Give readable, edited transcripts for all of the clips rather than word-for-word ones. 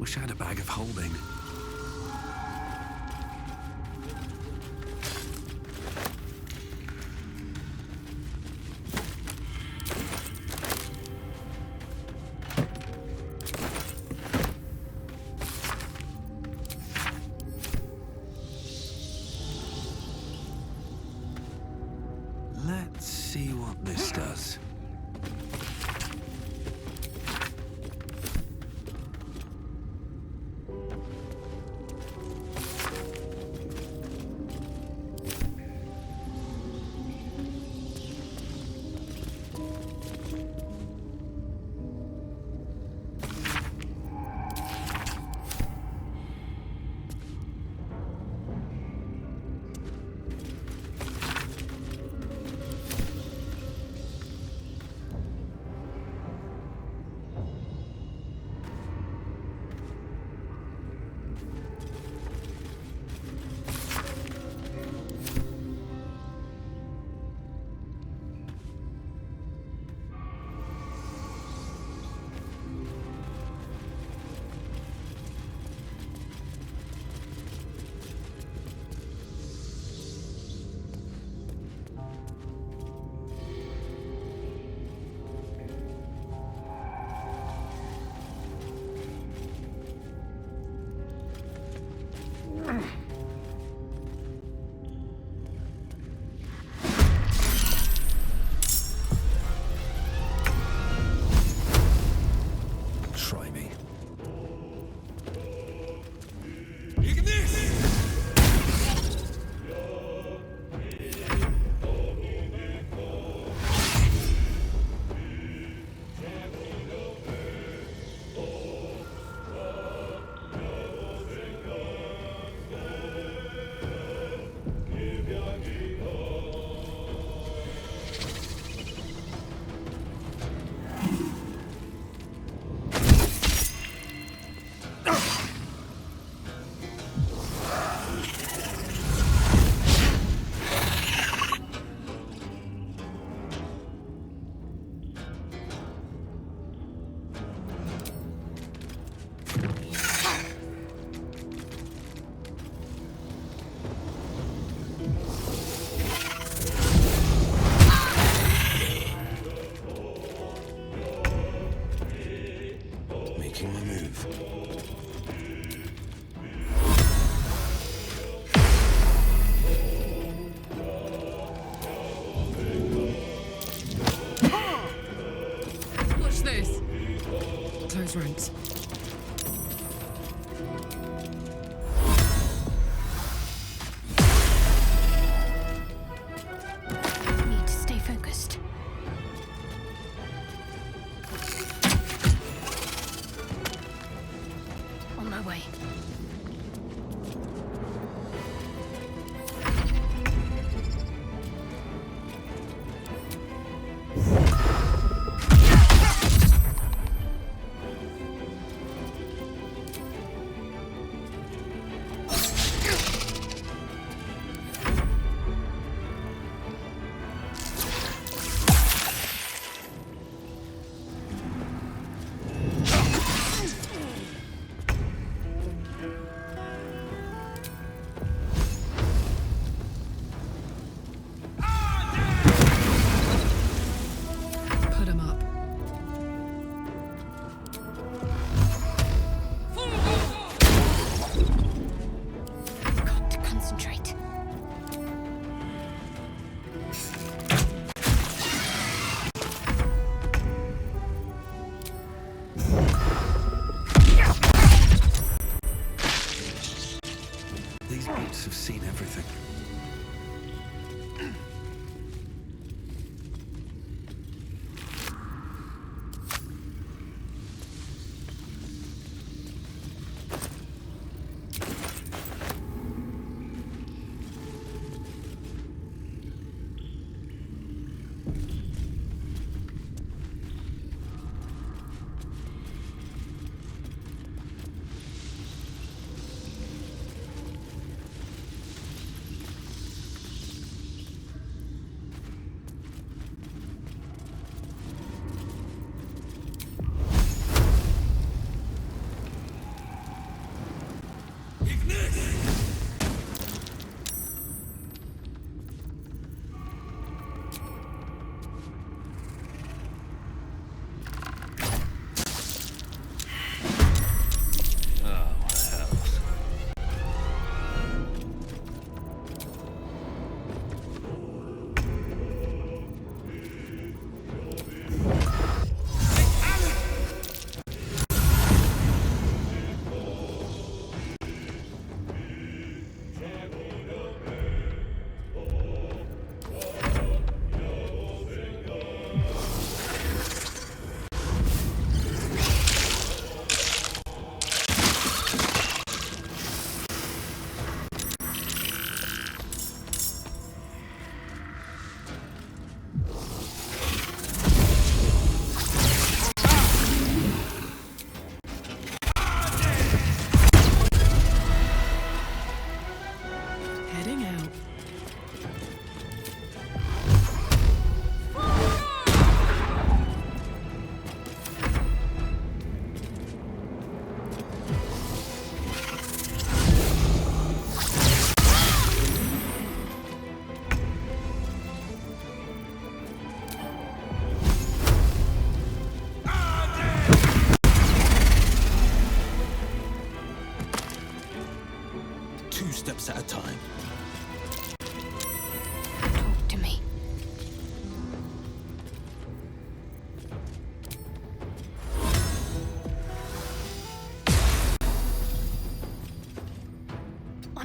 Wish I had a bag of holding. Let's see what this does. Try me. Making my move. Watch this. Close ranks. Need to stay focused. On my way.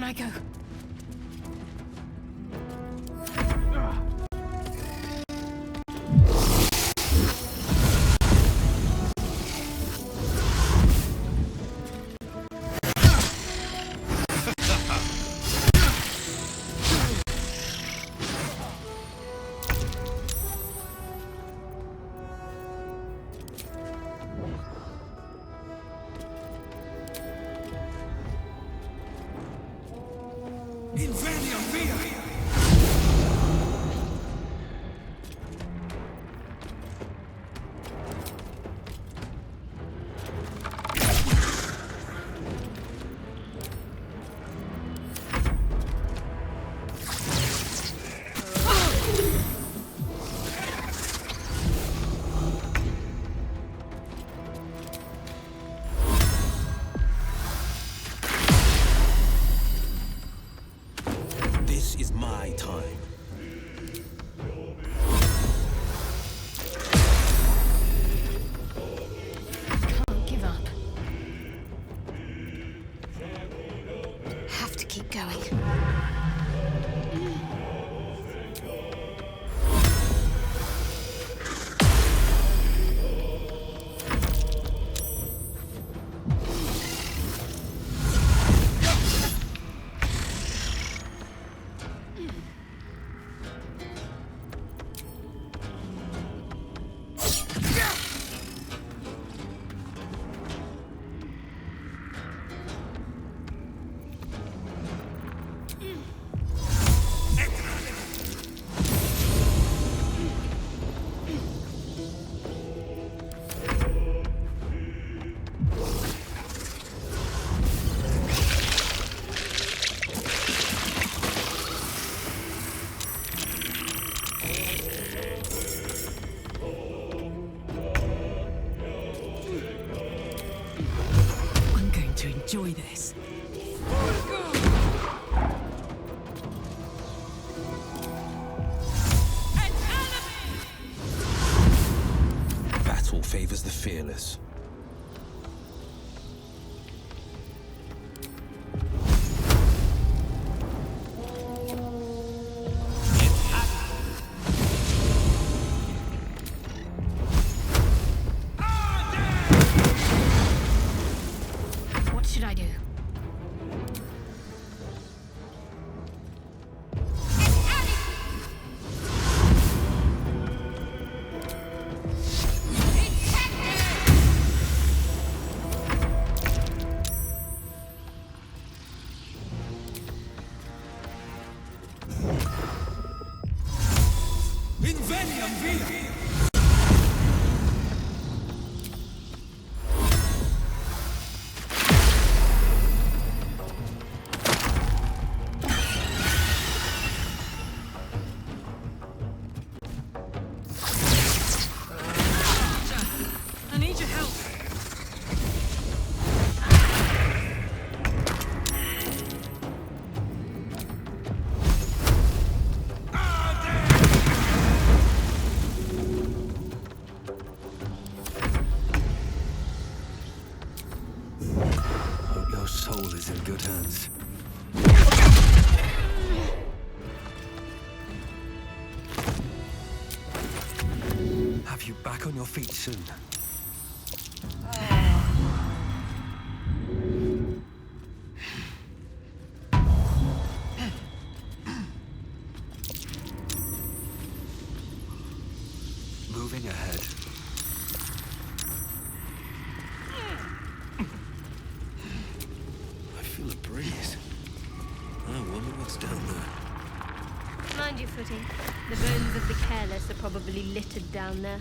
I go? This is my time. Can't give up. Have to keep going. I'm going to enjoy this. Battle favors the fearless. What should I do? I need your help. Hope your soul is in good hands. Have you back on your feet soon. Moving ahead. I feel a breeze. I wonder what's down there. Mind your footing. The bones of the careless are probably littered down there.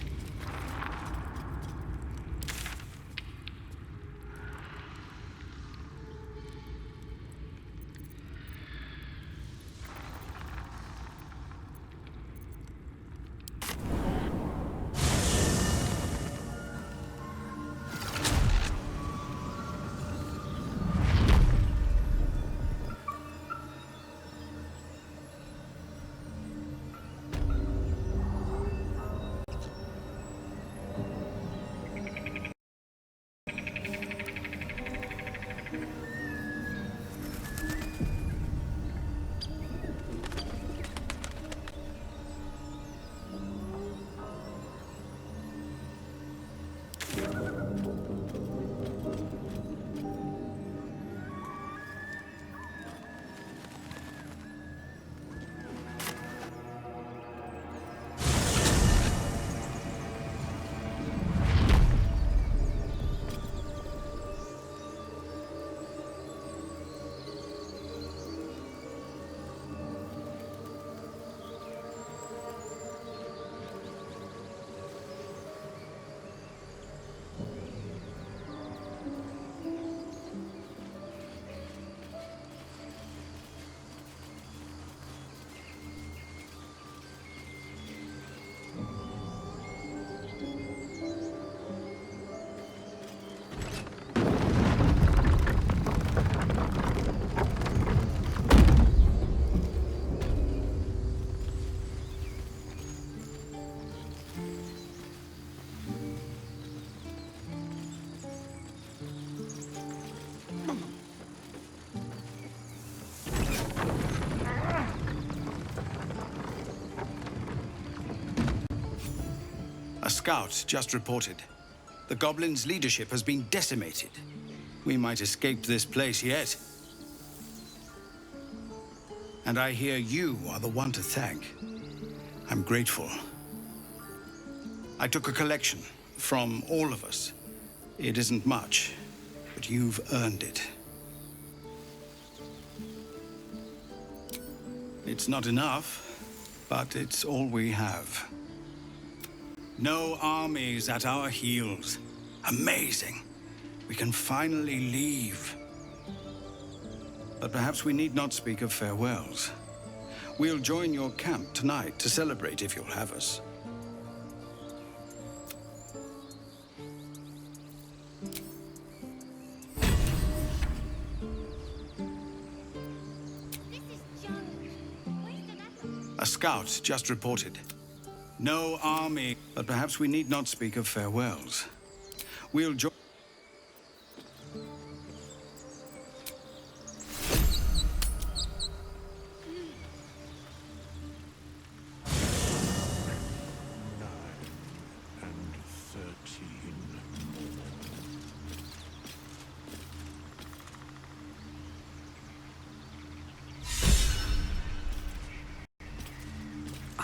A scout just reported. The goblins' leadership has been decimated. We might escape this place yet. And I hear you are the one to thank. I'm grateful. I took a collection from all of us. It isn't much, but you've earned it. It's not enough, but it's all we have. No armies at our heels. Amazing. We can finally leave. But perhaps we need not speak of farewells. We'll join your camp tonight to celebrate if you'll have us. A scout just reported. No army, but perhaps we need not speak of farewells. We'll join.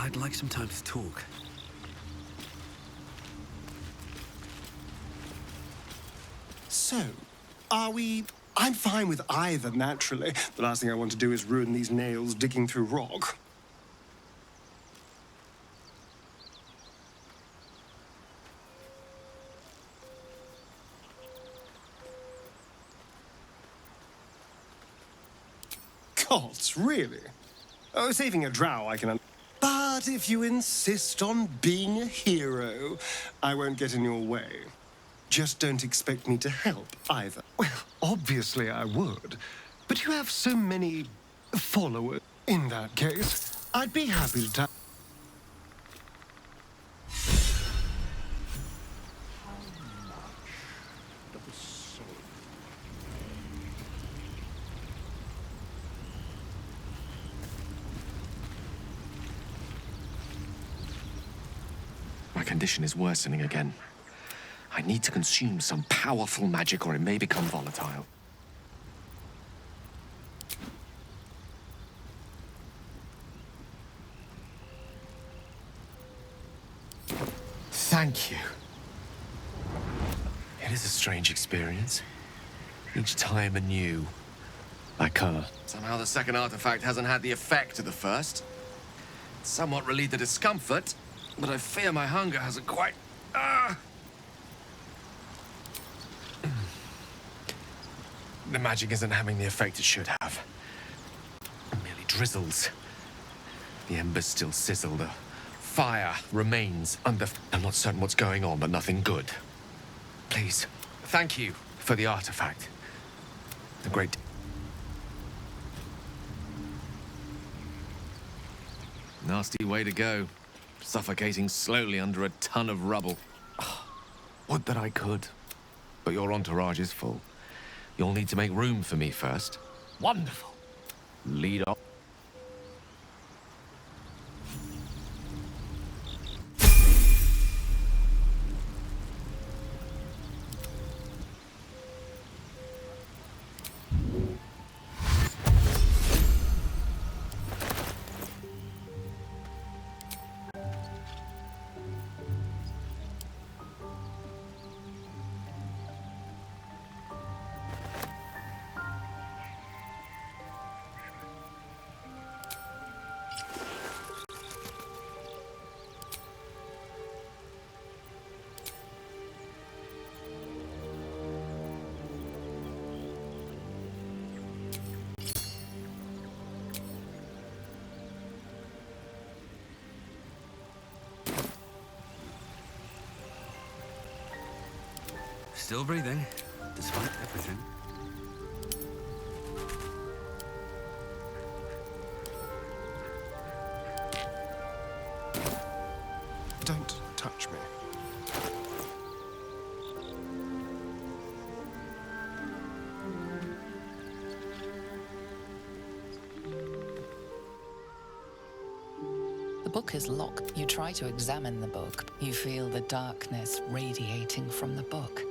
I'd like some time to talk. So, are we... I'm fine with either, naturally. The last thing I want to do is ruin these nails digging through rock. Gods, really? Oh, saving a drow, I can... But if you insist on being a hero, I won't get in your way. Just don't expect me to help, either. Well, obviously I would. But you have so many followers. In that case, I'd be happy to... My condition is worsening again. I need to consume some powerful magic or it may become volatile. Thank you. It is a strange experience. Each time anew. Like her. Somehow the second artifact hasn't had the effect of the first. It's somewhat relieved the discomfort, but I fear my hunger hasn't quite... The magic isn't having the effect it should have. It merely drizzles. The embers still sizzle. The fire remains under... I'm not certain what's going on, but nothing good. Please, thank you for the artifact. The great... Nasty way to go. Suffocating slowly under a ton of rubble. Would that I could. But your entourage is full. You'll need to make room for me first. Wonderful. Lead on. Still breathing, despite everything. Don't touch me. The book lock is locked. You try to examine the book. You feel the darkness radiating from the book.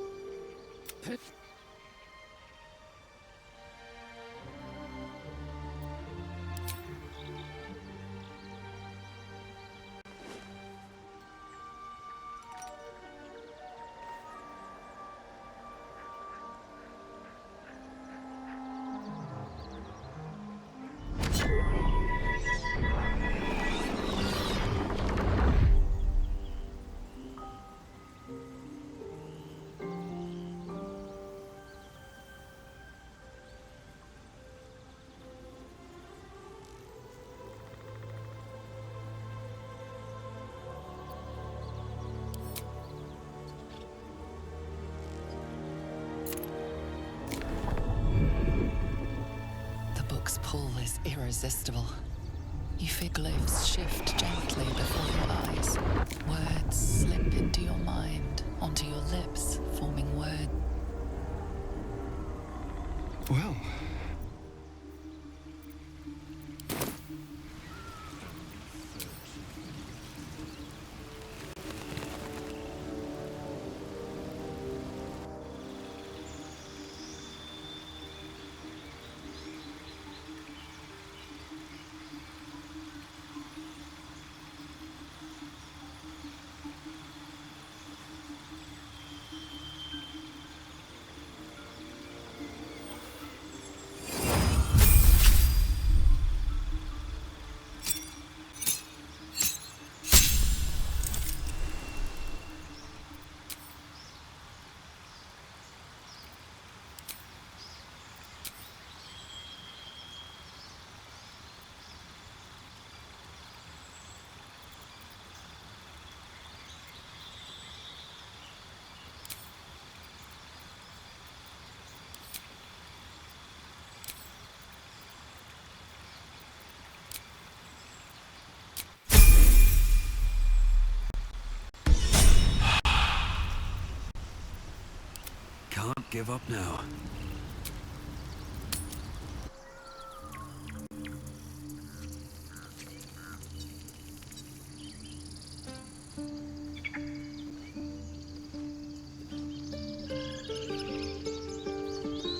The book's pull is irresistible. You feel glyphs shift gently before your eyes. Words slip into your mind, onto your lips, forming words. Well, Can't give up now.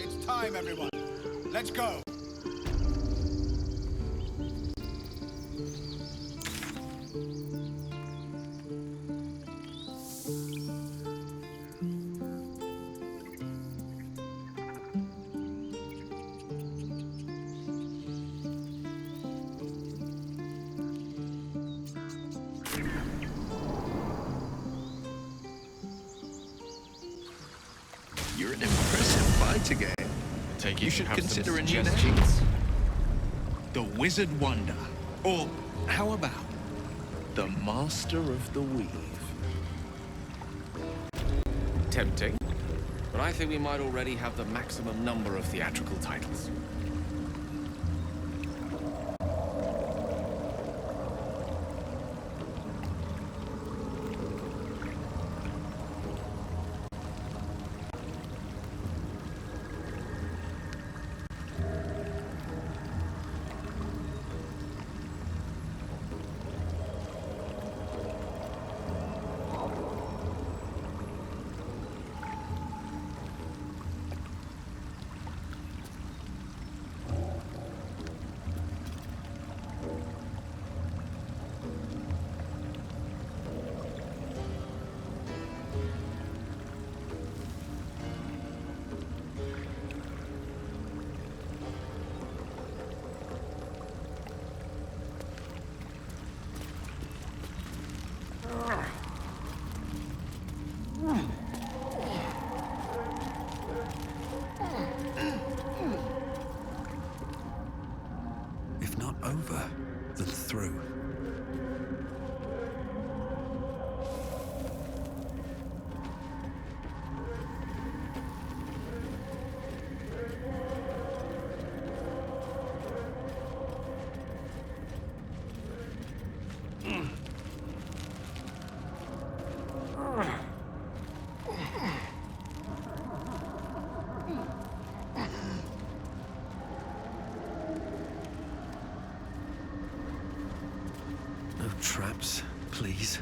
it's time, everyone. Let's go. You're an impressive fighter game. Take You should have some consider a new name. suggestions? The Wizard Wonder. Or how about The Master of the Weave. Tempting. But I think we might already have the maximum number of theatrical titles. If not over, then through. please.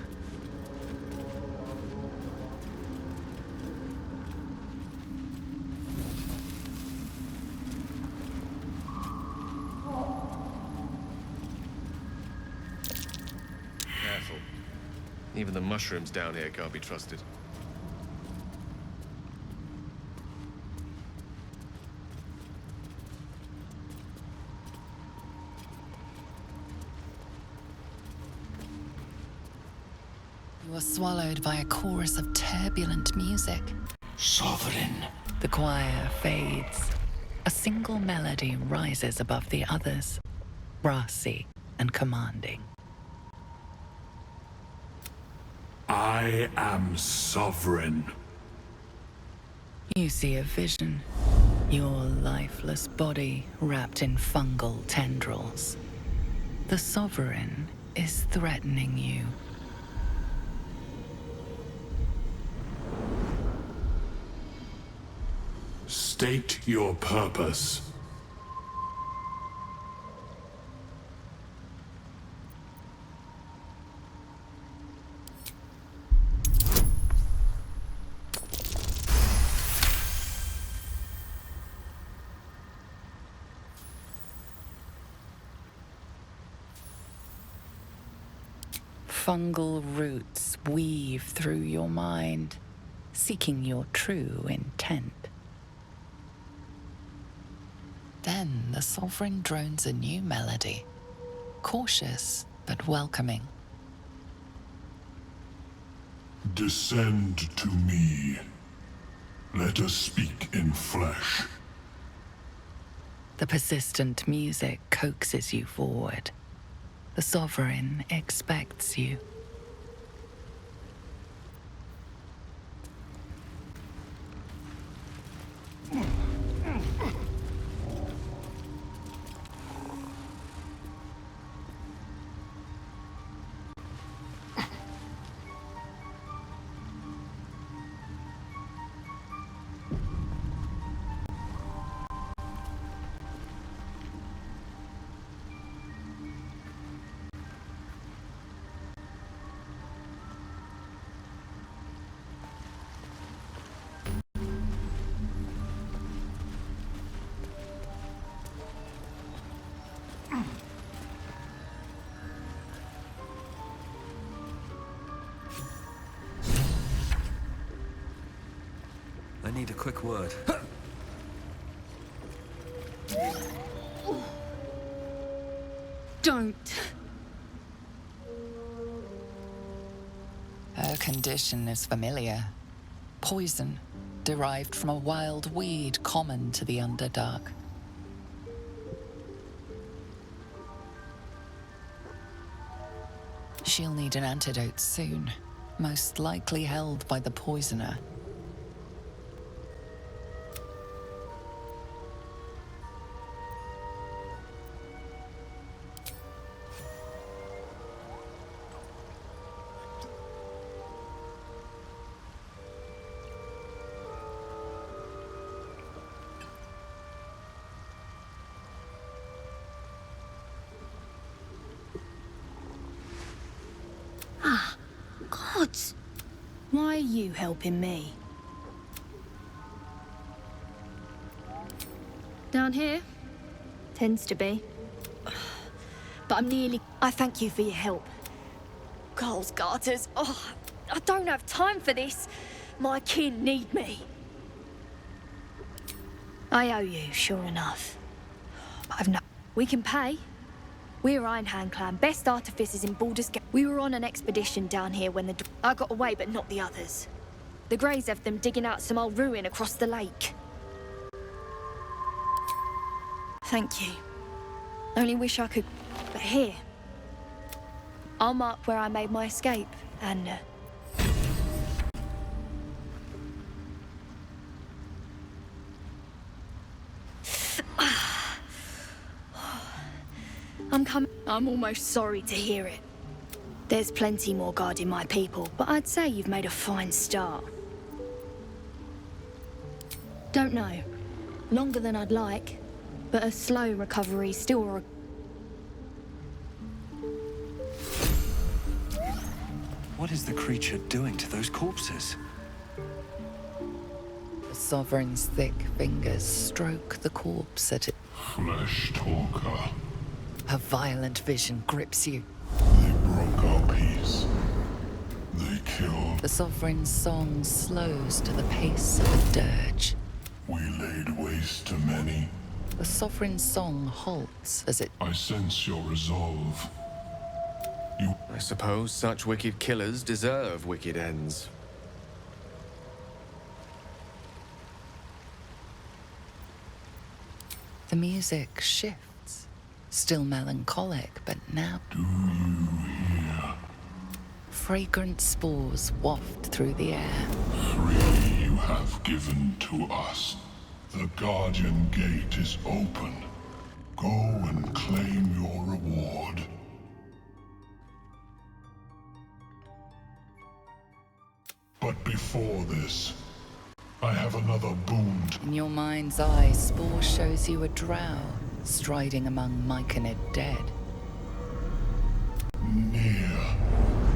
Careful. Even the mushrooms down here can't be trusted. You are swallowed by a chorus of turbulent music. Sovereign. The choir fades. A single melody rises above the others, brassy and commanding. I am sovereign. You see a vision. Your lifeless body wrapped in fungal tendrils. The sovereign is threatening you. State your purpose. Fungal roots weave through your mind, seeking your true intent. Then the sovereign drones a new melody, cautious but welcoming. Descend to me. Let us speak in flesh. The persistent music coaxes you forward. The sovereign expects you. I need a quick word. Don't. Her condition is familiar. Poison, derived from a wild weed common to the Underdark. She'll need an antidote soon, most likely held by the poisoner. Gods! Why are you helping me? Down here? Tends to be. But I'm nearly... I thank you for your help. Girls, garters. Oh, I don't have time for this. My kin need me. I owe you, sure enough. But I've no... We can pay. We're Ironhand Clan, best artificers in Baldur's Gate. We were on an expedition down here when I got away, but not the others. The Greys have them digging out some old ruin across the lake. Thank you. Only wish I could... But here. I'll mark where I made my escape, and... I'm coming. I'm almost sorry to hear it. There's plenty more guarding my people, but I'd say you've made a fine start. Don't know. Longer than I'd like, but a slow recovery still What is the creature doing to those corpses? The sovereign's thick fingers stroke the corpse at it. Flesh talker. A violent vision grips you. They broke our peace. They killed. The sovereign's song slows to the pace of a dirge. We laid waste to many. The sovereign's song halts as it I sense your resolve. I suppose such wicked killers deserve wicked ends. The music shifts, still melancholic, but now Do you hear? fragrant spores waft through the air. Free you have given to us. The Guardian Gate is open. Go and claim your reward. But before this, I have another boon. In your mind's eye, Spore shows you a drow striding among Myconid dead. Near.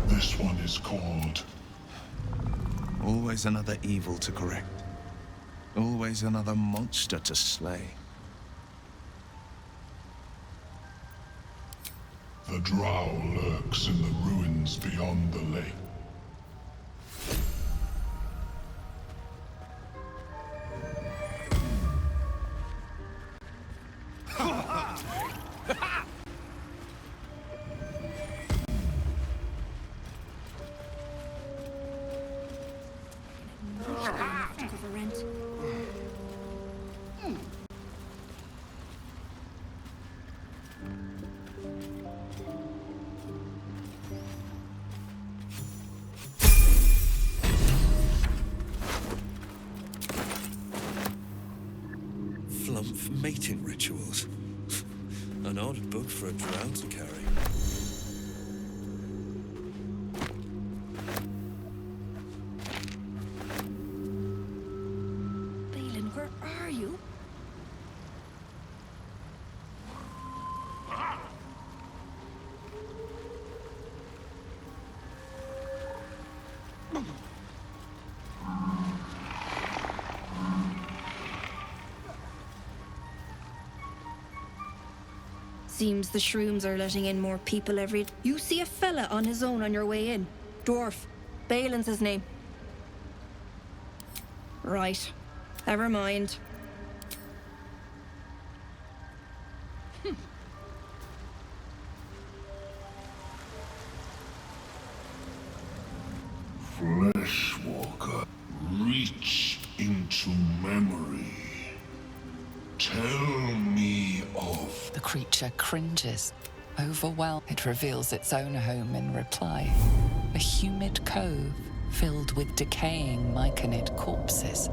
This one is called. Always another evil to correct. Always another monster to slay. The drow lurks in the ruins beyond the lake. Flumph mating rituals. An odd book for a drow to carry. Balin, where are you? Seems the shrooms are letting in more people every... You see a fella on his own on your way in. Dwarf. Balin's his name. Right. Never mind. Fleshwalker, reach into memory. Tell me of... The creature cringes. Overwhelmed, it reveals its own home in reply. A humid cove filled with decaying Myconid corpses.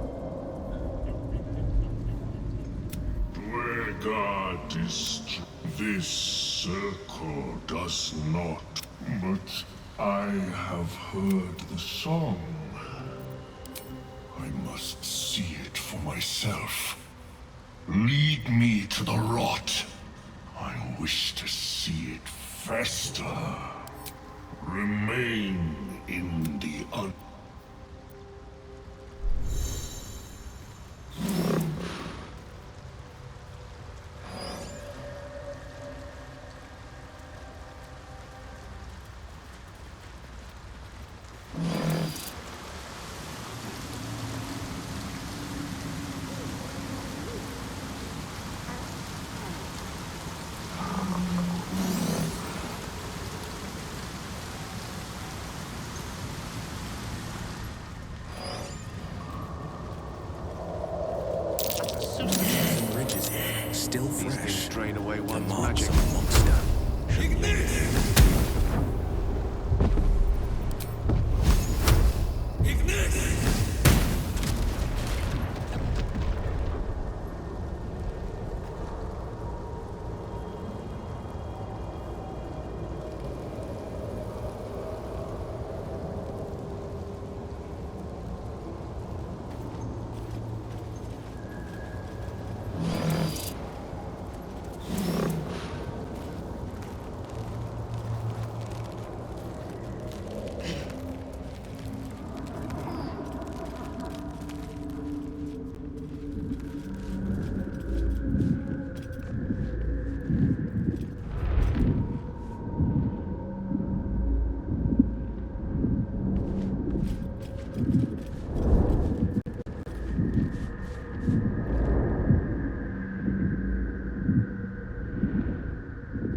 Dwegard is... This circle does not. But I have heard the song. I must see it for myself. Lead me to the rot. I wish to see it fester. Remain in the Ridges here, still These fresh. things drain away The one's marks magic. of a monster.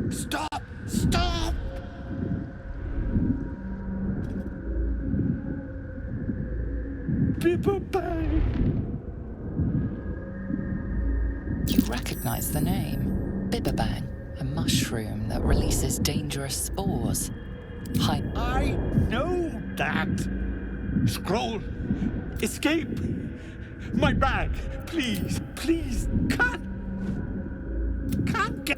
Stop! Stop! You recognize the name. Bibberbang, a mushroom that releases dangerous spores. Hi. I know that. Scroll. Escape. My bag. Please, please. Can't get.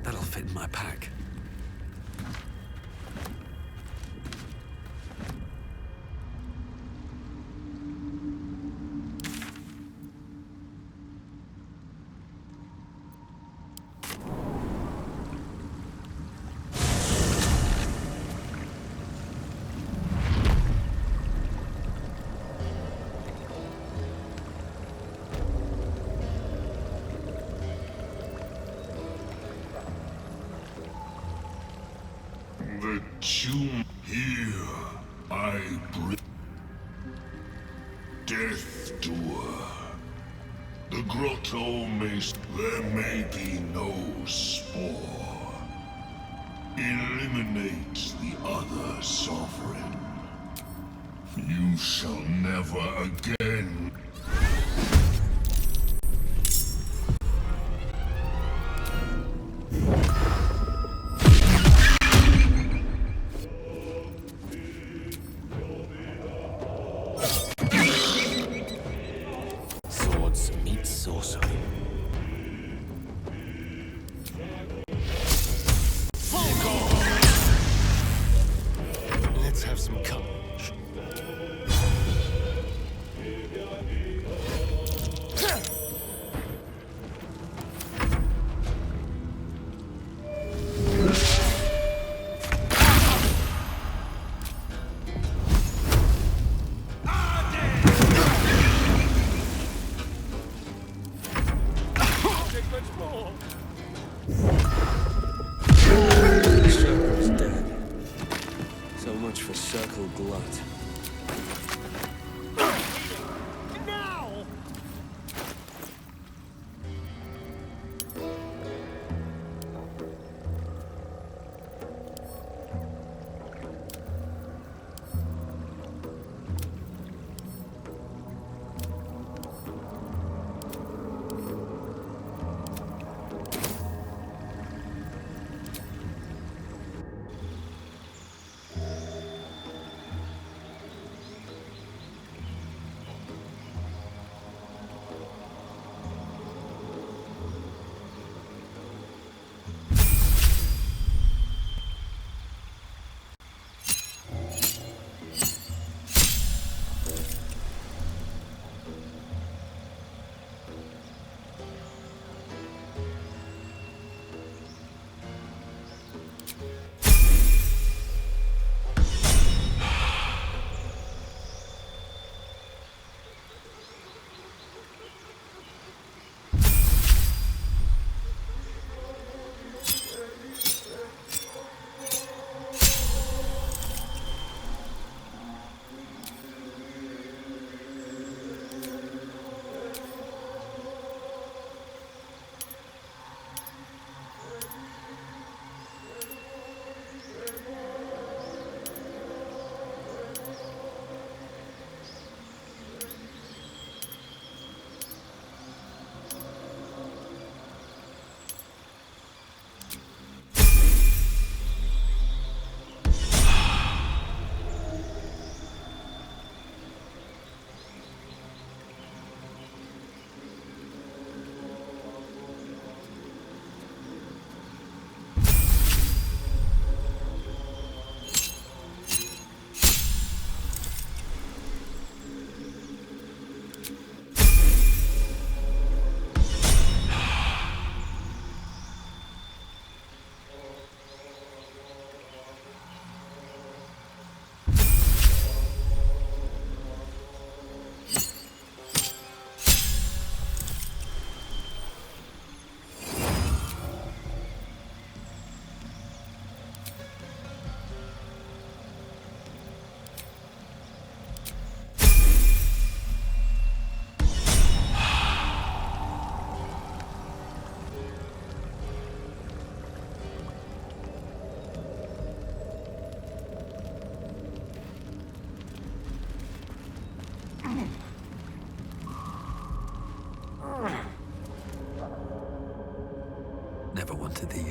That'll fit in my pack. The tomb here, I bring death to her. The grotto there may be no spore. Eliminate the other sovereign. You shall never again. Swords meet sorcery. Let's have some courage. Sherper's dead. So much for circle glut.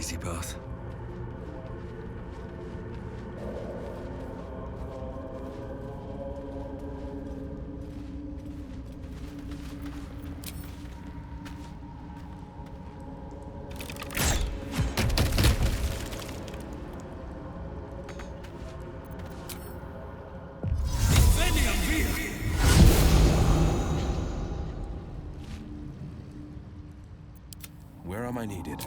easy path. Where am I needed?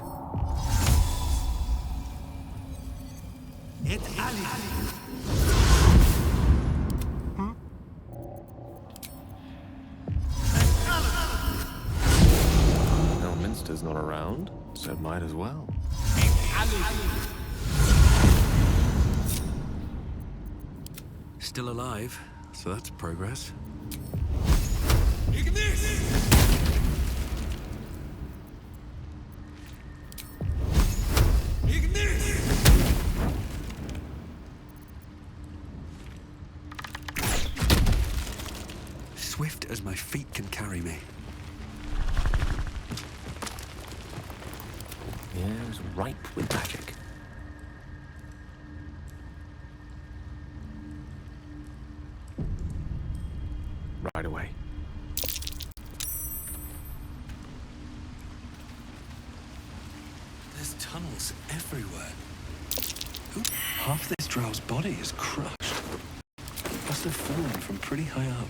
Elminster's not around, so might as well. Still alive, so that's progress. Swift as my feet can carry me. The air's ripe with magic. Right away. There's tunnels everywhere. Half this drow's body is crushed. Must have fallen from pretty high up.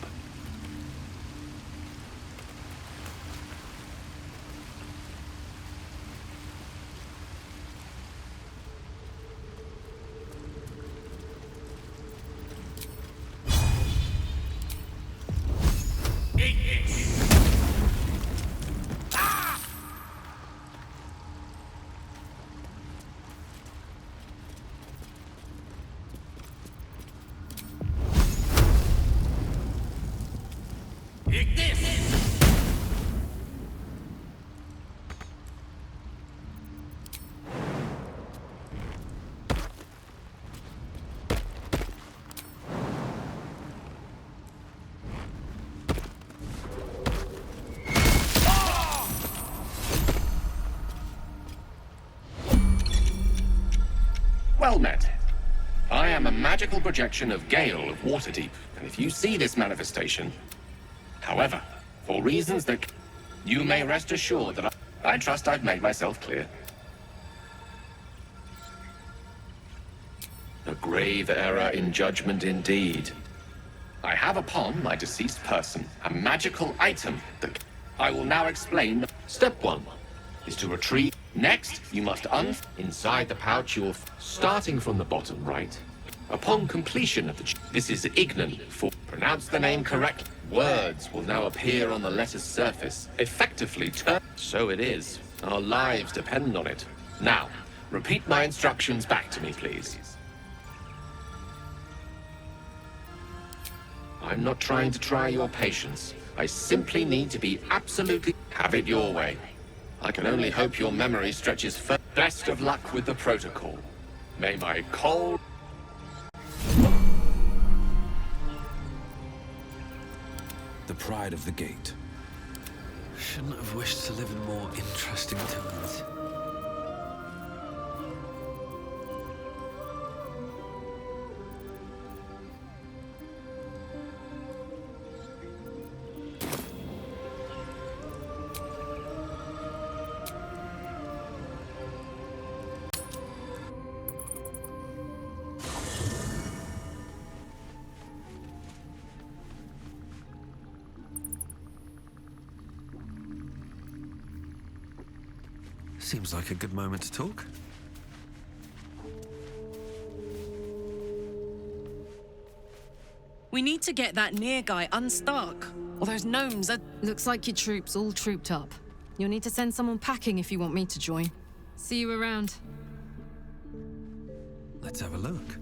Well met. I am a magical projection of Gale of Waterdeep, and if you see this manifestation, however, for reasons that you may rest assured that I trust I've made myself clear. A grave error in judgment indeed. I have upon my deceased person a magical item that I will now explain. Step 1 is to retrieve. Next, you must inside the pouch you will starting from the bottom right. Upon completion of the this is Ignan for pronounce the name correctly. Words will now appear on the letter's surface, effectively turn. So it is. Our lives depend on it. Now, repeat my instructions back to me, please. I'm not trying to try your patience. I simply need to be absolutely have it your way. I can only hope your memory stretches further. Best of luck with the protocol. May my cold... The pride of the gate. Shouldn't have wished to live in more interesting times. Seems like a good moment to talk. We need to get that near guy unstuck. Or those gnomes are... Looks like your troops all trooped up. You'll need to send someone packing if you want me to join. See you around. Let's have a look.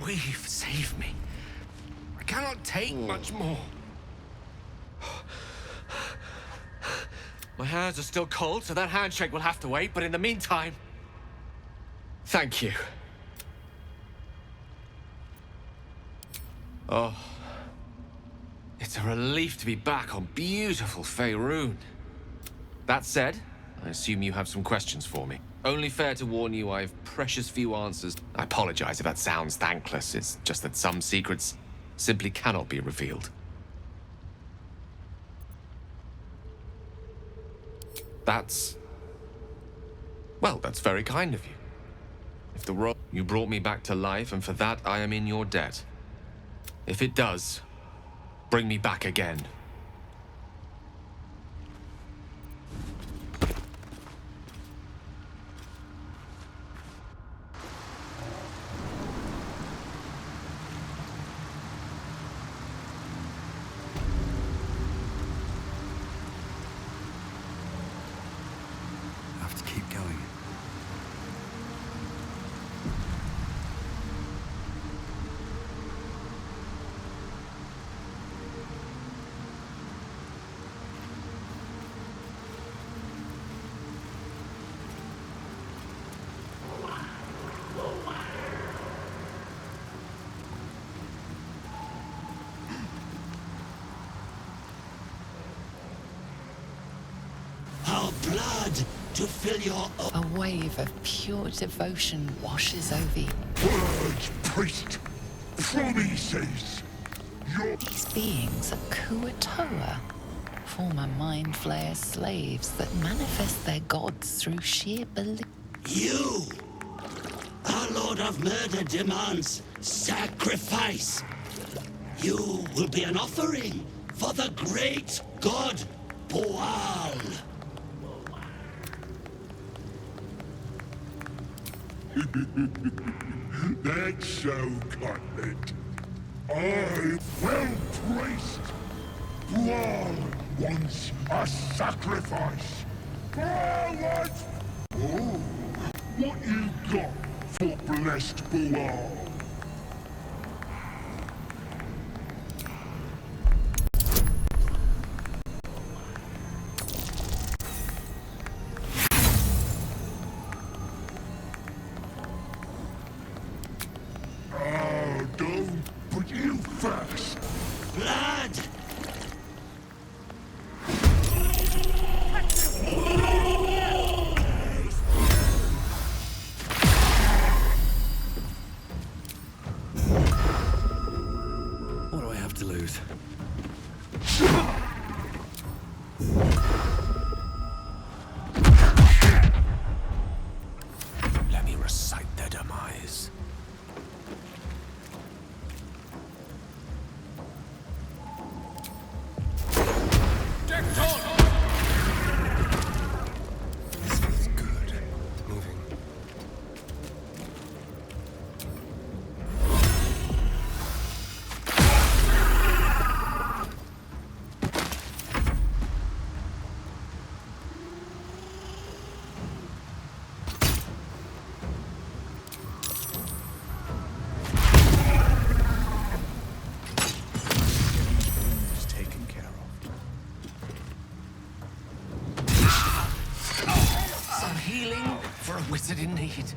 Breathe, save me. I cannot take much more. My hands are still cold, so that handshake will have to wait, but in the meantime, thank you. Oh, it's a relief to be back on beautiful Faerun. That said, I assume you have some questions for me. Only fair to warn you, I have precious few answers. I apologize if that sounds thankless. It's just that some secrets simply cannot be revealed. Well, that's very kind of you. If the role you brought me back to life, and for that I am in your debt. If it does, bring me back again. Our blood to fill your... A wave of pure devotion washes over you. Words, priest! Promises! These beings are Kuatoa, former Mind Flayer slaves that manifest their gods through sheer belief. You! Our Lord of Murder demands sacrifice. You will be an offering for the great god Boal. That's so kind. Well, priest! Boal wants a sacrifice. Forward! Oh, what you got for blessed Boal? Wizard in need.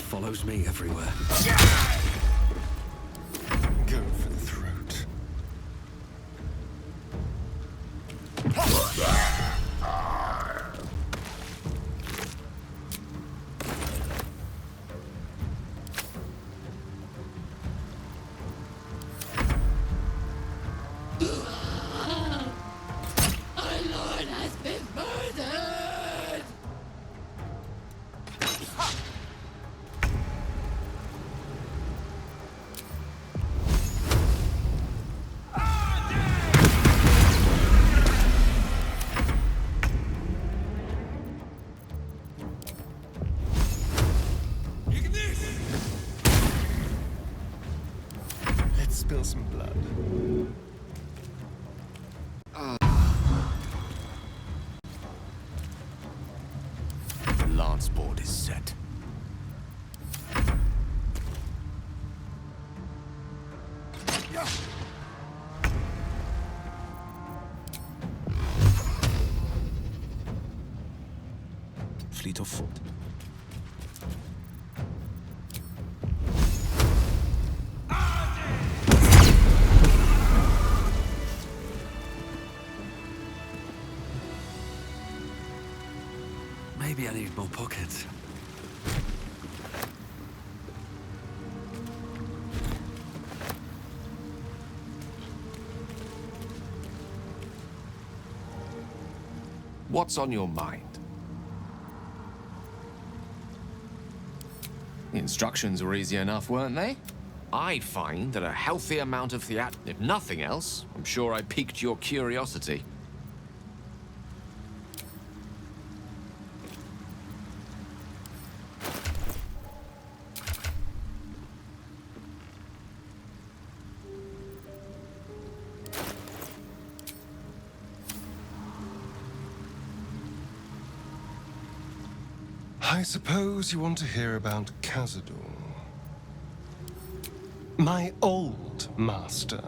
Follows me everywhere. Go for the throat. Our Lord has been murdered! spill some blood. The lance board is set. Fleet of foot. Maybe I need more pockets. What's on your mind? The instructions were easy enough, weren't they? I find that a healthy amount of if nothing else, I'm sure I piqued your curiosity. I suppose you want to hear about Cazador. My old master,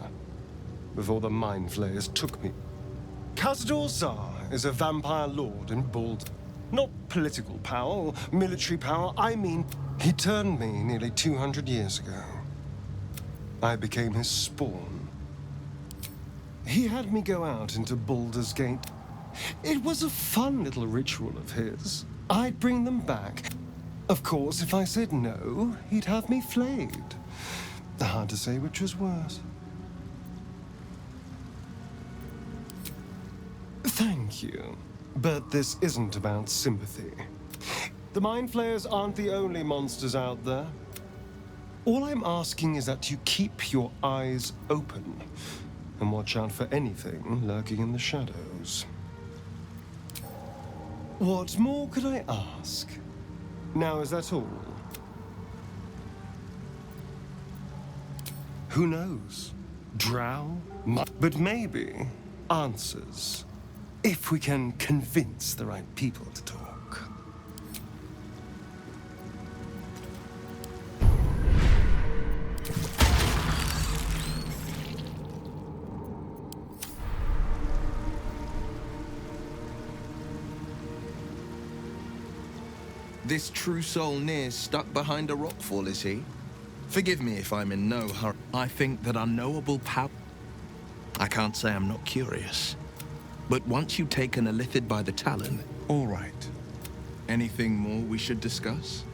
before the Mind Flayers took me. Cazador Tsar is a vampire lord in Baldur. Not political power or military power, I mean, he turned me nearly 200 years ago. I became his spawn. He had me go out into Baldur's Gate. It was a fun little ritual of his. I'd bring them back. Of course, if I said no, he'd have me flayed. Hard to say which was worse. Thank you. But this isn't about sympathy. The Mind Flayers aren't the only monsters out there. All I'm asking is that you keep your eyes open and watch out for anything lurking in the shadows. What more could I ask? Now, is that all? Who knows? Drow? But maybe answers. If we can convince the right people to talk. This true soul Nir's stuck behind a rockfall, is he? Forgive me if I'm in no hurry. I think that unknowable power... I can't say I'm not curious. But once you've taken a lithid by the talon... All right. Anything more we should discuss?